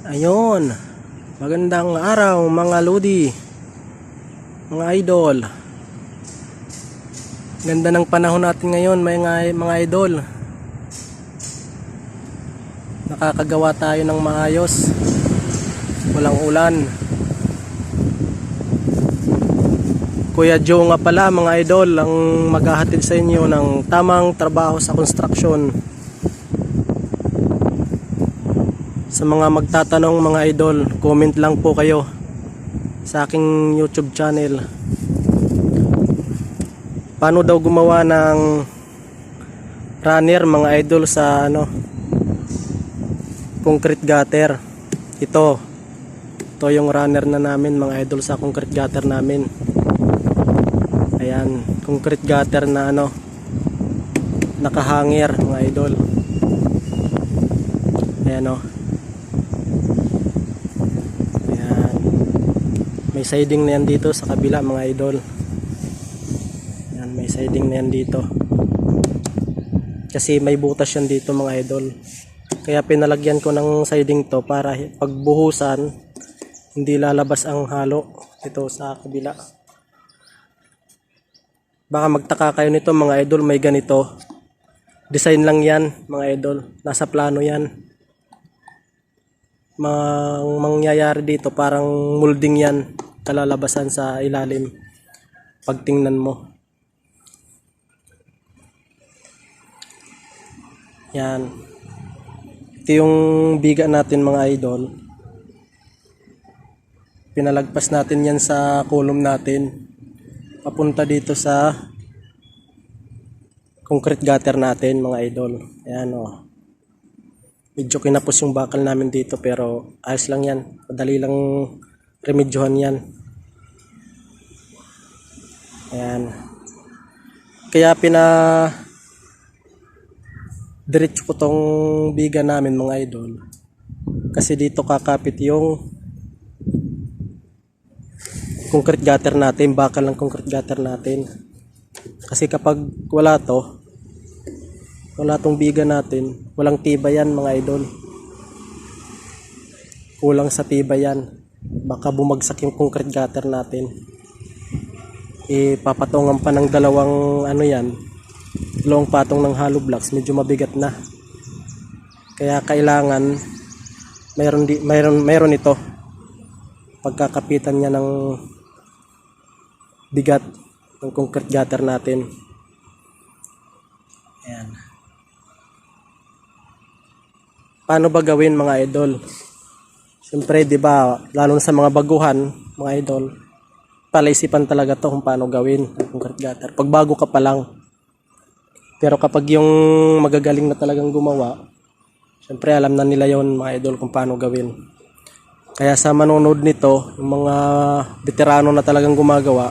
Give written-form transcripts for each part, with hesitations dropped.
Ayun, magandang araw mga lodi, mga idol. Ganda ng panahon natin ngayon mga idol. Nakakagawa tayo ng maayos, walang ulan. Kuya Joe nga pala mga idol ang maghahatid sa inyo ng tamang trabaho sa construction. Sa mga magtatanong mga idol, comment lang po kayo sa aking YouTube channel. Paano daw gumawa ng runner mga idol sa concrete gutter? Ito yung runner na namin mga idol sa concrete gutter namin. Ayan, concrete gutter na nakahanger mga idol. Ayan o. May siding na yan dito sa kabila mga idol. Yan, may siding na yan dito. Kasi may butas yan dito mga idol. Kaya pinalagyan ko ng siding to para pagbuhusan hindi lalabas ang halo dito sa kabila. Baka magtaka kayo nito mga idol, may ganito. Design lang yan mga idol. Nasa plano yan. Mangyayari dito parang molding yan, kalalabasan sa ilalim pagtingnan mo. Yan, ito yung biga natin mga idol. Pinalagpas natin yan sa column natin papunta dito sa concrete gutter natin mga idol. Ayan o. Medyo kinapos yung bakal namin dito pero ayos lang yan. Madali lang remedyohan yan. Ayan. Kaya diretso ko tong biga namin mga idol. Kasi dito kakapit yung concrete gutter natin. Bakal ng concrete gutter natin. Kasi kapag wala tong biga natin, walang tibay yan mga idol. Kulang sa tibay yan. Baka bumagsak yung concrete gutter natin. Ipapatungan pa ng dalawang dalawang patong ng hollow blocks, medyo mabigat na. Kaya kailangan mayroon ito. Pagkakapitan niya ng bigat ng concrete gutter natin. Ayan. Paano ba gawin mga idol? Siyempre, 'di ba, lalo na sa mga baguhan, mga idol, palaisipan talaga 'to kung paano gawin ang concrete gutter. Pag bago ka pa lang. Pero kapag yung magagaling na talagang gumawa, siyempre alam na nila 'yon mga idol kung paano gawin. Kaya sa manonood nito, yung mga veterano na talagang gumagawa,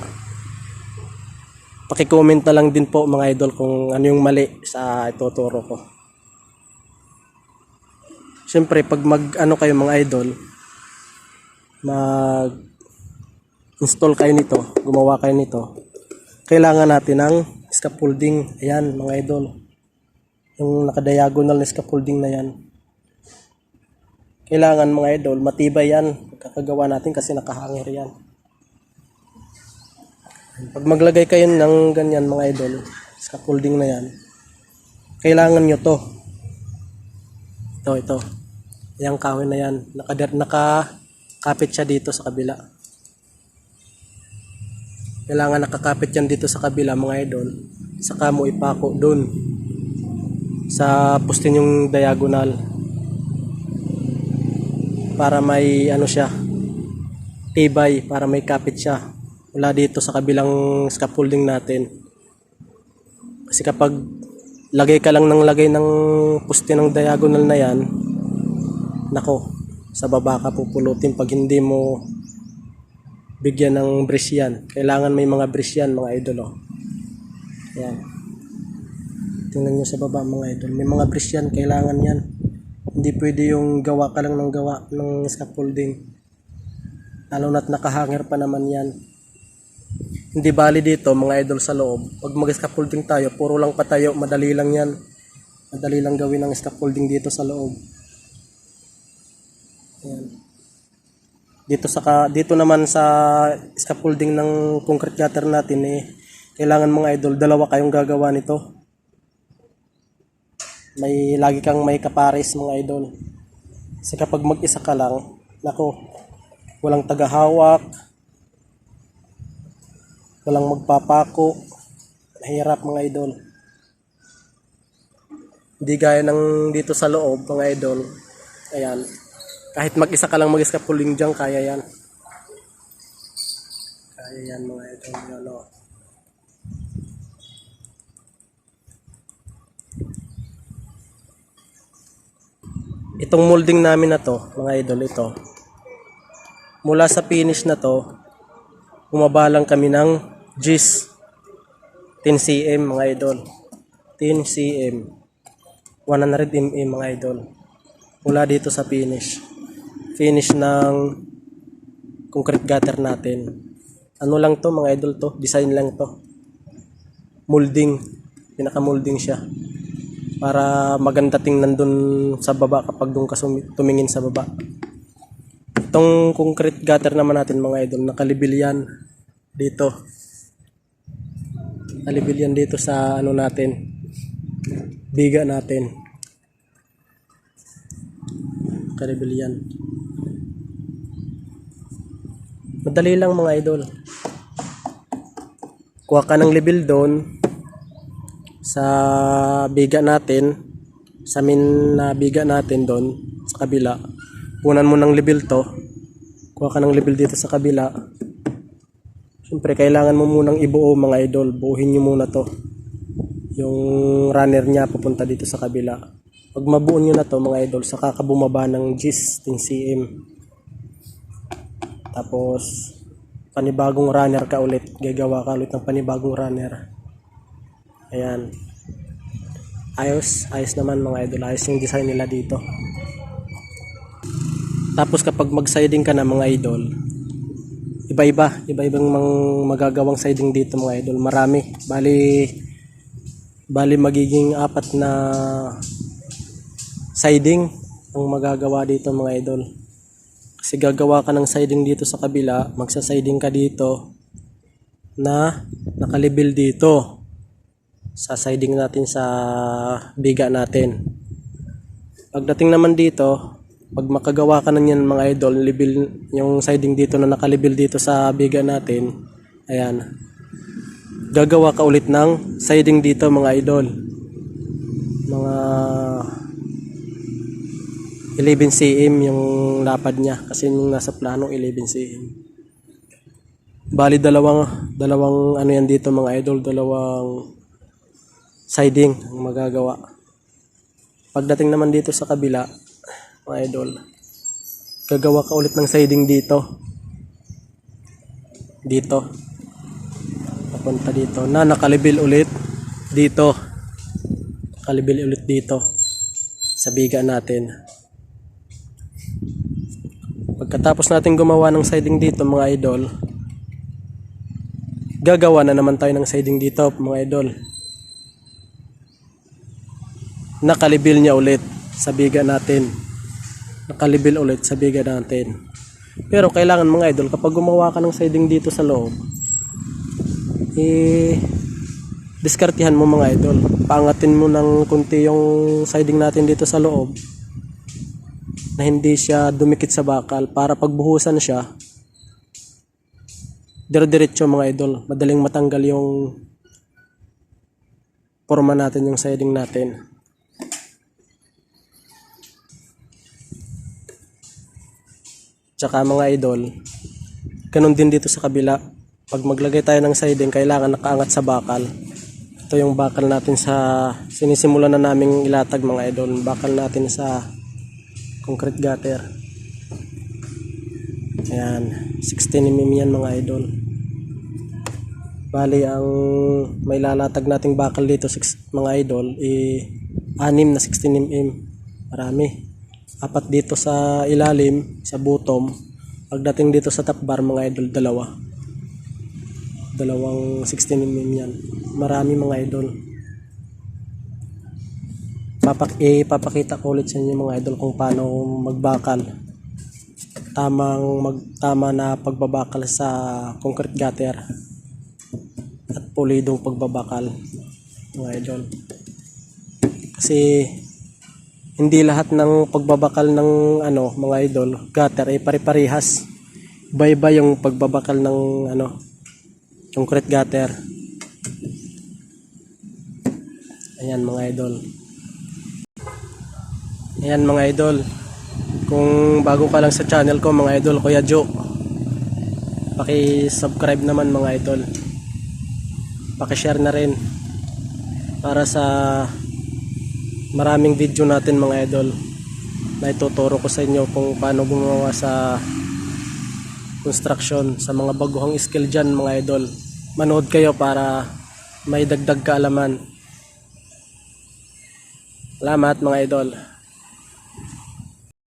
paki-comment na lang din po mga idol kung ano yung mali sa ituturo ko. Siyempre, pag kayo mga idol, mag-install kayo nito, gumawa kayo nito, kailangan natin ng scaffolding. Ayan mga idol, yung nakadiagonal na scaffolding na yan. Kailangan mga idol, matibay yan, kakagawa natin kasi nakahanger yan. Pag maglagay kayo ng ganyan mga idol, scaffolding na yan, kailangan nyo to. Ito. Yang kahoy na yan, nakakapit siya dito sa kabila. Kailangan nakakapit yan dito sa kabila mga idol. Saka mo ipako dun sa postin yung diagonal para may siya, tibay, para may kapit siya wala dito sa kabilang scaffolding natin. Kasi kapag lagay ka lang ng poste ng diagonal na yan, nako, sa baba ka pupulutin pag hindi mo bigyan ng brace yan. Kailangan may mga brace yan mga idol. Ayan. Tingnan nyo sa baba mga idol. May mga brace yan. Kailangan yan. Hindi pwede yung gawa ka lang ng gawa ng scaffolding. Lalo na't nakahanger pa naman yan. Hindi bali dito mga idol sa loob. Pag mag-scaffolding tayo, puro lang patayo. Madali lang yan. Madali lang gawin ang scaffolding dito sa loob. Ayan. Dito naman sa scaffolding ng concrete gutter natin kailangan mga idol dalawa kayong gagawa nito. Lagi kang may kapares mga idol. Kasi kapag mag-isa ka lang, nako, walang tagahawak, walang magpapako, mahirap mga idol. Hindi gaya ng dito sa loob mga idol. Ayan. Kahit mag-isa ka lang mag-scaffolding dyan, kaya yan. Kaya yan mga idol. Yan, o. Itong molding namin na to, mga idol, ito. Mula sa finish na to, bumaba lang kami ng GIS 10 cm mga idol. 10 cm. 100 mm mga idol. Mula dito sa finish. Finish ng concrete gutter natin. Ano lang to mga idol to? Design lang to. Molding. Pinaka-molding siya. Para maganda tingnan dun sa baba kapag dun ka tumingin sa baba. Itong concrete gutter naman natin mga idol, nakalibil yan dito. Nakalibil yan dito sa ano natin, biga natin. Nakalibil yan. Madali lang mga idol. Kuha ka ng level doon sa biga natin, sa min na biga natin doon sa kabila. Punan mo ng level to, kuha ka ng level dito sa kabila. Siyempre kailangan mo munang ibuo mga idol, buuhin nyo muna to, yung runner nya pupunta dito sa kabila. Pag mabuo nyo na to mga idol, saka ka bumaba ng GIS 10 cm. Tapos panibagong runner ka ulit, gagawa ka ulit ng panibagong runner. Ayan. Ayos naman mga idol. Ayos yung design nila dito. Tapos kapag mag-siding ka na mga idol, iba-ibang magagawang siding dito mga idol. Marami. Bali magiging 4 na siding ang magagawa dito mga idol. Kasi gagawa ka ng siding dito sa kabila, magsa-siding ka dito na nakalibel dito sa siding natin sa biga natin. Pagdating naman dito, pag makagawa ka na niyan mga idol, level, yung siding dito na nakalibel dito sa biga natin, ayan, gagawa ka ulit ng siding dito mga idol, mga 11 cm yung lapad niya kasi nung nasa plano 11 cm. Bali dalawang ano yan dito mga idol, dalawang siding ang magagawa. Pagdating naman dito sa kabila mga idol, gagawa ka ulit ng siding dito papunta dito na nakalibel ulit dito, nakalibel ulit dito sa biga natin. Pagkatapos natin gumawa ng siding dito mga idol, gagawa na naman tayo ng siding dito mga idol. Nakalibil niya ulit sa biga natin. Nakalibil ulit sa biga natin. Pero kailangan mga idol, kapag gumawa ka ng siding dito sa loob, diskartihan mo mga idol. Paangatin mo ng kunti yung siding natin dito sa loob na hindi siya dumikit sa bakal para pagbuhusan siya, dire-diretso mga idol. Madaling matanggal yung forma natin, yung siding natin. Tsaka mga idol, ganun din dito sa kabila. Pag maglagay tayo ng siding, kailangan nakaangat sa bakal. Ito yung bakal natin sa sinisimulan na naming ilatag mga idol. Bakal natin sa concrete gutter. Ayan, 16 mm yan mga idol. Bali ang may lalatag nating bakal dito mga idol 6 na 16 mm. Marami. 4 dito sa ilalim, sa bottom. Pagdating dito sa top bar mga idol, dalawang 16 mm yan. Marami mga idol. Papakita ko ulit sa inyo mga idol kung paano magbakal. tama na pagbabakal sa concrete gutter at pulidong pagbabakal, mga idol. Kasi hindi lahat ng pagbabakal ng mga idol, gutter ay pare-parehas. Iba-iba yung pagbabakal ng concrete gutter. Ayan mga idol. Ayan mga idol. Kung bago ka lang sa channel ko mga idol, Kuya Joe, paki-subscribe naman mga idol. Paki-share na rin para sa maraming video natin mga idol na ituturo ko sa inyo kung paano gumawa sa construction, sa mga baguhang skill dyan mga idol. Manood kayo para may dagdag kaalaman. Salamat mga idol.